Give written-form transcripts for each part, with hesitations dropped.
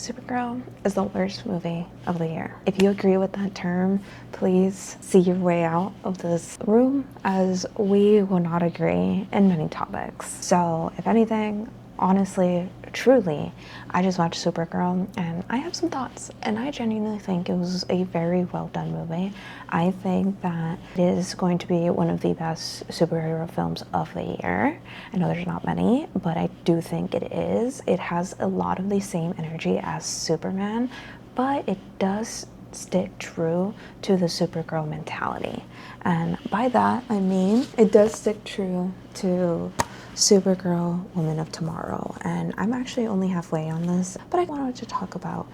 Supergirl is the worst movie of the year. If you agree with that term, please see your way out of this room, as we will not agree in many topics. So if anything, honestly, truly, I just watched Supergirl and I have some thoughts, and I genuinely think it was a very well done movie. I think that it is going to be one of the best superhero films of the year. I know there's not many, but I do think it is. It has a lot of the same energy as Superman, but it does stick true to the Supergirl mentality. And by that, I mean it does stick true to Supergirl, Woman of Tomorrow. And I'm actually only halfway on this, but I wanted to talk about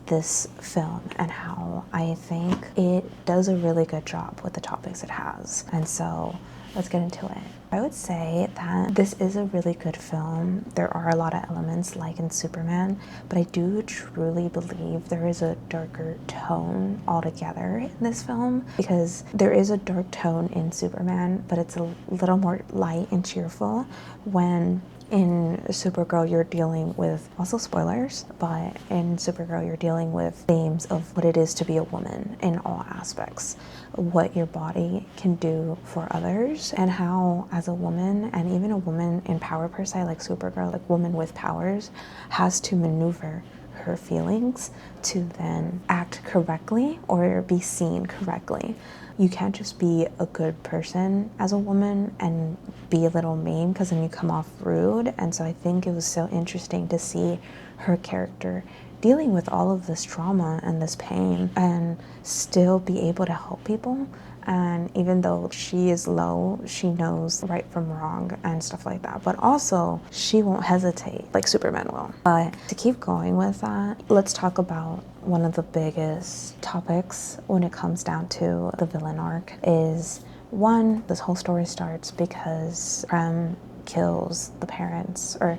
this film and how I think it does a really good job with the topics it has. And so let's get into it. I would say that this is a really good film. There are a lot of elements like in Superman, but I do truly believe there is a darker tone altogether in this film, because there is a dark tone in Superman, but it's a little more light and cheerful. When in Supergirl, you're dealing with, also spoilers, but in Supergirl, you're dealing with themes of what it is to be a woman in all aspects, what your body can do for others, and how, as a woman, and even a woman in power per se, like Supergirl, like woman with powers, has to maneuver her feelings to then act correctly or be seen correctly. You can't just be a good person as a woman and be a little mean, because then you come off rude. And so I think it was so interesting to see her character dealing with all of this trauma and this pain and still be able to help people. And even though she is low, she knows right from wrong and stuff like that. But also, she won't hesitate like Superman will. But to keep going with that, let's talk about one of the biggest topics when it comes down to the villain arc is, one, this whole story starts because Krem kills the parents, or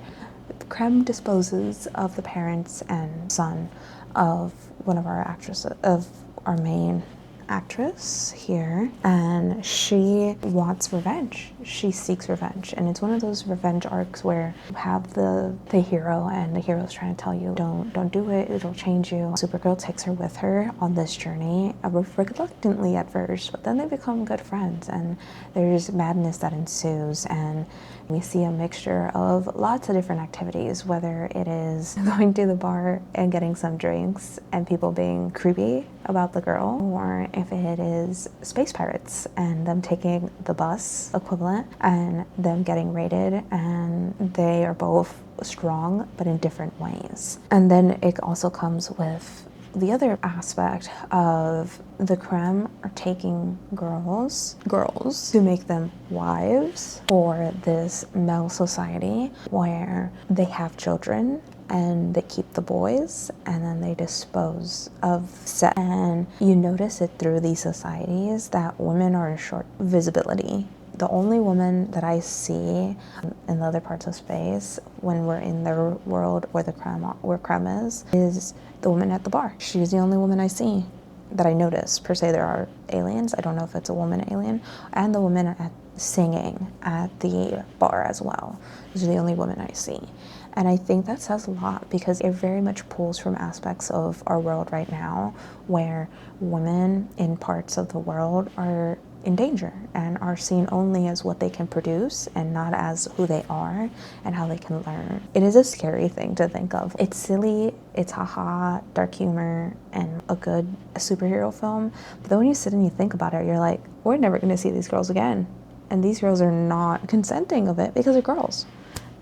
Krem disposes of the parents and son of one of our actresses, of our main actress here, and she wants revenge. She seeks revenge, and it's one of those revenge arcs where you have the hero, and the hero's trying to tell you, don't do it, it'll change you. Supergirl takes her with her on this journey, reluctantly at first, but then they become good friends, and there's madness that ensues, and we see a mixture of lots of different activities, whether it is going to the bar and getting some drinks and people being creepy about the girl, or if it is space pirates and them taking the bus equivalent and them getting raided, and they are both strong but in different ways. And then it also comes with the other aspect of the Krem are taking girls to make them wives for this male society where they have children and they keep the boys and then they dispose of sex. And you notice it through these societies that women are in short visibility. The only woman that I see in the other parts of space when we're in their world where Krem is the woman at the bar. She's the only woman I see that I notice. Per se, there are aliens. I don't know if it's a woman alien. And the woman singing at the bar as well. Those are the only women I see. And I think that says a lot, because it very much pulls from aspects of our world right now where women in parts of the world are in danger and are seen only as what they can produce and not as who they are and how they can learn. It is a scary thing to think of. It's silly, it's haha, dark humor, and a good superhero film. But then when you sit and you think about it, you're like, we're never going to see these girls again. And these girls are not consenting of it because they're girls.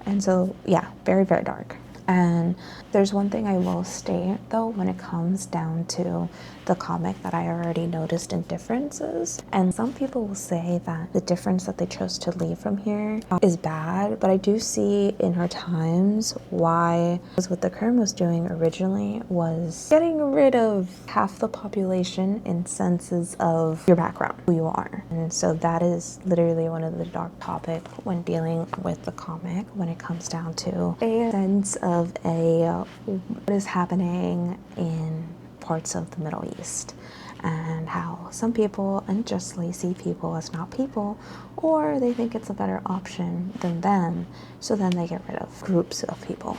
And so, yeah, very, very dark. And there's one thing I will state, though, when it comes down to the comic that I already noticed in differences. And some people will say that the difference that they chose to leave from here is bad, but I do see in her times why, because what the Krem was doing originally was getting rid of half the population in senses of your background, who you are. And so that is literally one of the dark topics when dealing with the comic, when it comes down to a sense of what is happening in parts of the Middle East, and how some people unjustly see people as not people, or they think it's a better option than them, so then they get rid of groups of people.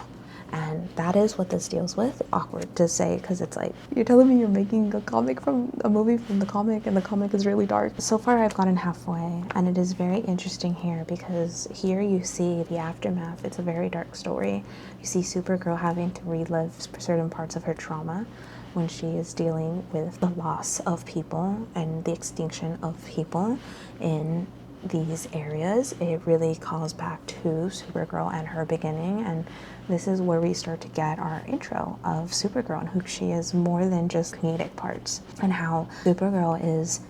And that is what this deals with. Awkward to say, because it's like, you're telling me you're making a movie from the comic, and the comic is really dark. So far I've gotten halfway, and it is very interesting here because here you see the aftermath. It's a very dark story. You see Supergirl having to relive certain parts of her trauma when she is dealing with the loss of people and the extinction of people in these areas. It really calls back to Supergirl and her beginning, and this is where we start to get our intro of Supergirl and who she is more than just comedic parts, and how Supergirl is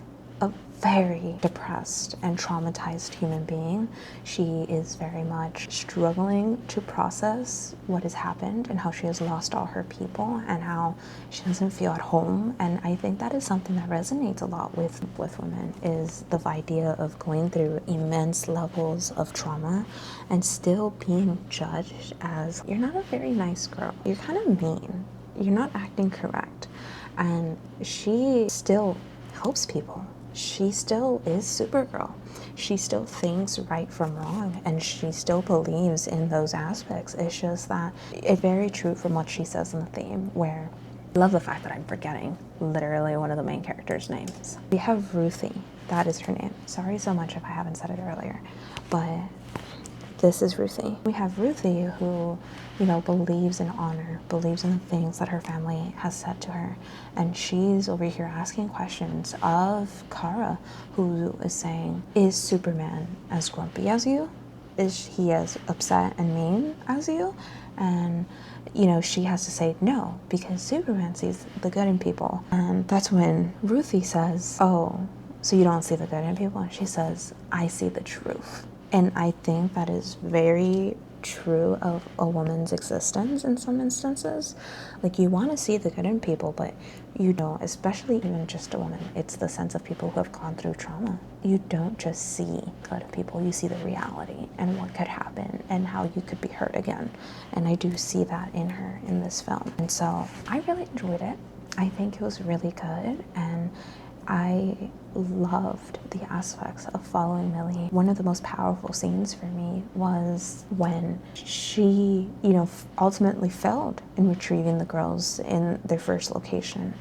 a very depressed and traumatized human being. She is very much struggling to process what has happened and how she has lost all her people and how she doesn't feel at home. And I think that is something that resonates a lot with women, is the idea of going through immense levels of trauma and still being judged as, you're not a very nice girl, you're kind of mean, you're not acting correct. And she still helps people. She still is Supergirl. She still thinks right from wrong, and she still believes in those aspects. It's just that it's very true from what she says in the theme, where I love the fact that I'm forgetting literally one of the main characters' names. We have Ruthie. That is her name. Sorry so much if I haven't said it earlier, but this is Ruthie. We have Ruthie who, believes in honor, believes in the things that her family has said to her. And she's over here asking questions of Kara, who is saying, is Superman as grumpy as you? Is he as upset and mean as you? And, she has to say no, because Superman sees the good in people. And that's when Ruthie says, oh, so you don't see the good in people? And she says, I see the truth. And I think that is very true of a woman's existence in some instances. Like, you want to see the good in people, but especially even just a woman, it's the sense of people who have gone through trauma. You don't just see good in people, you see the reality and what could happen and how you could be hurt again. And I do see that in her in this film. And so I really enjoyed it. I think it was really good, and I loved the aspects of following Millie. One of the most powerful scenes for me was when she, ultimately failed in retrieving the girls in their first location.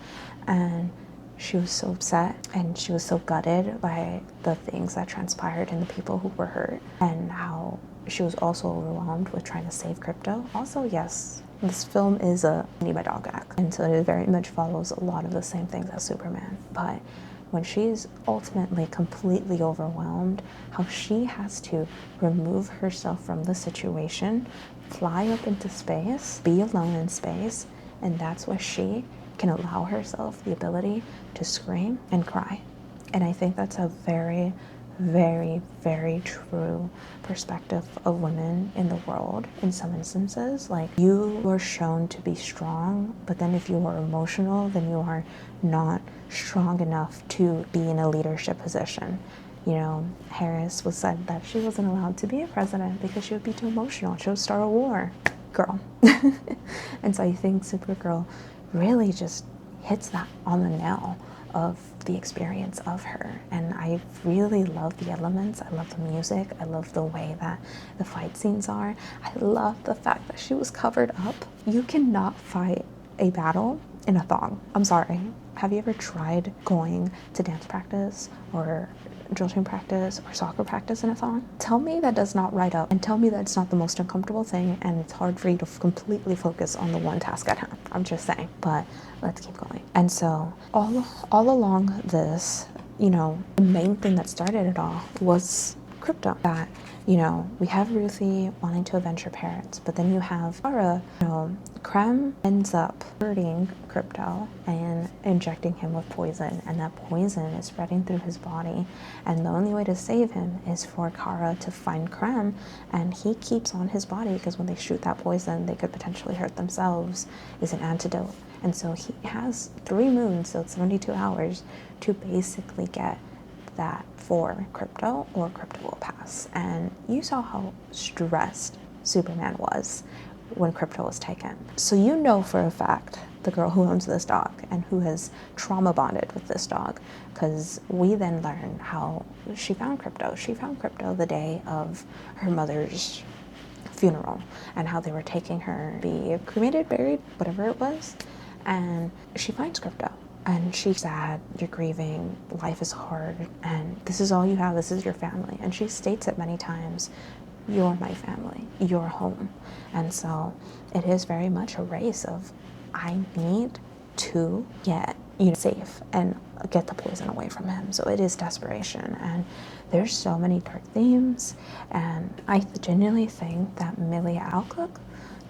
And she was so upset and she was so gutted by the things that transpired and the people who were hurt, and how she was also overwhelmed with trying to save Crypto. Also, yes, this film is a need my dog act, and so it very much follows a lot of the same things as Superman. But when she's ultimately completely overwhelmed, how she has to remove herself from the situation, fly up into space, be alone in space, and that's where she can allow herself the ability to scream and cry. And I think that's a very, very, very true perspective of women in the world in some instances. Like, you are shown to be strong, but then if you are emotional, then you are not strong enough to be in a leadership position. Harris was said that she wasn't allowed to be a president because she would be too emotional. She would start a war. Girl. And so I think Supergirl really just hits that on the nail of the experience of her. And I really love the elements. I love the music. I love the way that the fight scenes are. I love the fact that she was covered up. You cannot fight a battle in a thong. I'm sorry. Have you ever tried going to dance practice or drill team practice or soccer practice in a thong? Tell me that does not ride up, and tell me that's not the most uncomfortable thing, and it's hard for you to completely focus on the one task at hand. I'm just saying, but let's keep going. And so all along this, the main thing that started it all was Crypto. That, we have Ruthie wanting to avenge her parents, but then you have Kara, Krem ends up hurting Crypto and injecting him with poison, and that poison is spreading through his body, and the only way to save him is for Kara to find Krem, and he keeps on his body because when they shoot that poison, they could potentially hurt themselves, is an antidote. And so he has 3 moons, so it's 72 hours, to basically get that for Crypto, or Crypto will pass. And you saw how stressed Superman was when Crypto was taken. So for a fact the girl who owns this dog and who has trauma bonded with this dog, because we then learn how she found Crypto. She found Crypto the day of her mother's funeral and how they were taking her to be cremated, buried, whatever it was. And she finds crypto. And she's sad, you're grieving, life is hard, and this is all you have, this is your family. And she states it many times, you're my family, you're home. And so it is very much a race of, I need to get safe and get the poison away from him. So it is desperation, and there's so many dark themes. And I genuinely think that Millie Alcock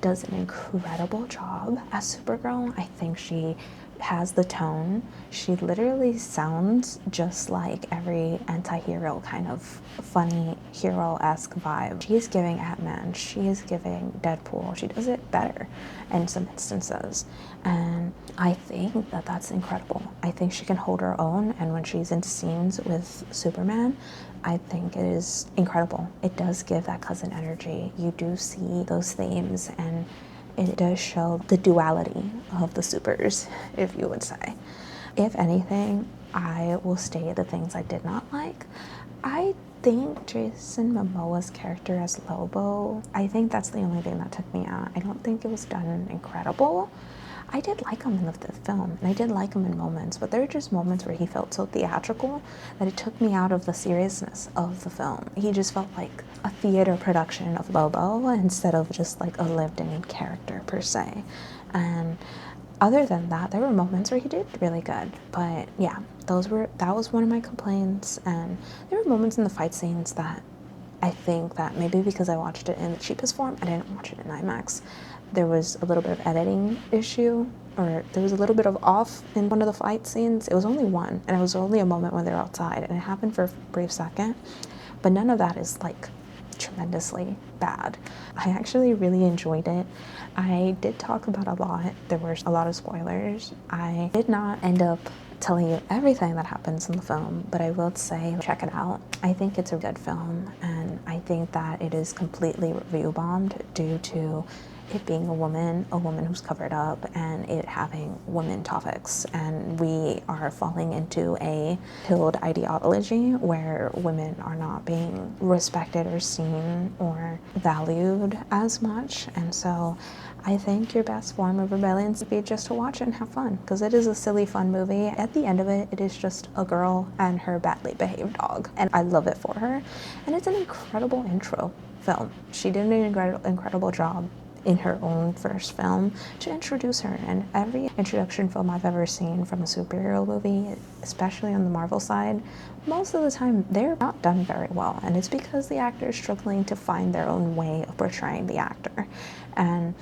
does an incredible job as Supergirl. I think she has the tone. She literally sounds just like every anti-hero kind of funny hero-esque vibe. She is giving Ant-Man, she is giving Deadpool. She does it better in some instances. And I think that that's incredible. I think she can hold her own, and when she's in scenes with Superman, I think it is incredible. It does give that cousin energy. You do see those themes, and it does show the duality of the supers, if you would say. If anything, I will state the things I did not like. I think Jason Momoa's character as Lobo, I think that's the only thing that took me out. I don't think it was done incredible. I did like him in the film, and I did like him in moments, but there were just moments where he felt so theatrical that it took me out of the seriousness of the film. He just felt like a theater production of Lobo instead of just like a lived-in character per se. And other than that, there were moments where he did really good. But yeah, that was one of my complaints. And there were moments in the fight scenes that I think that maybe because I watched it in the cheapest form, I didn't watch it in IMAX. There was a little bit of editing issue, or there was a little bit of off in one of the fight scenes. It was only one, and it was only a moment when they're outside, and it happened for a brief second, but none of that is like tremendously bad. I actually really enjoyed it. I did talk about a lot. There were a lot of spoilers. I did not end up telling you everything that happens in the film, but I will say check it out. I think it's a good film, and I think that it is completely review bombed due to it being a woman who's covered up, and it having women topics. And we are falling into a pilled ideology where women are not being respected or seen or valued as much. And so I think your best form of rebellion would be just to watch it and have fun, because it is a silly, fun movie. At the end of it, it is just a girl and her badly behaved dog, and I love it for her. And it's an incredible intro film. She did an incredible job in her own first film to introduce her. And every introduction film I've ever seen from a superhero movie, especially on the Marvel side, most of the time they're not done very well, and it's because the actor is struggling to find their own way of portraying the actor. And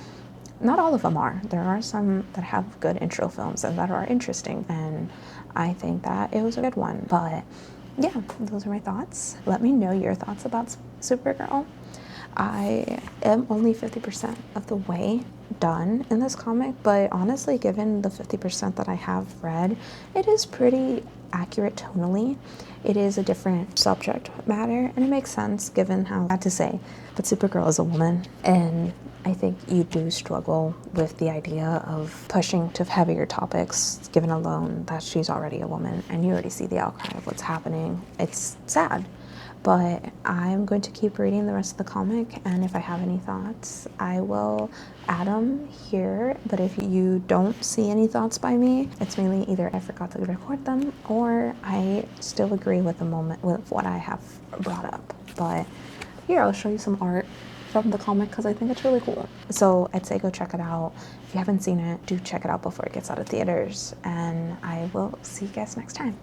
not all of them are. There are some that have good intro films and that are interesting, and I think that it was a good one. But yeah, those are my thoughts. Let me know your thoughts about Supergirl. I am only 50% of the way done in this comic, but honestly, given the 50% that I have read, it is pretty accurate tonally. It is a different subject matter, and it makes sense given how I had to say, but Supergirl is a woman, and I think you do struggle with the idea of pushing to heavier topics, given alone that she's already a woman, and you already see the outcry of what's happening. It's sad. But I'm going to keep reading the rest of the comic, and if I have any thoughts, I will add them here. But if you don't see any thoughts by me, it's mainly either I forgot to record them, or I still agree with what I have brought up. But here, I'll show you some art from the comic because I think it's really cool. So I'd say go check it out. If you haven't seen it, do check it out before it gets out of theaters, and I will see you guys next time.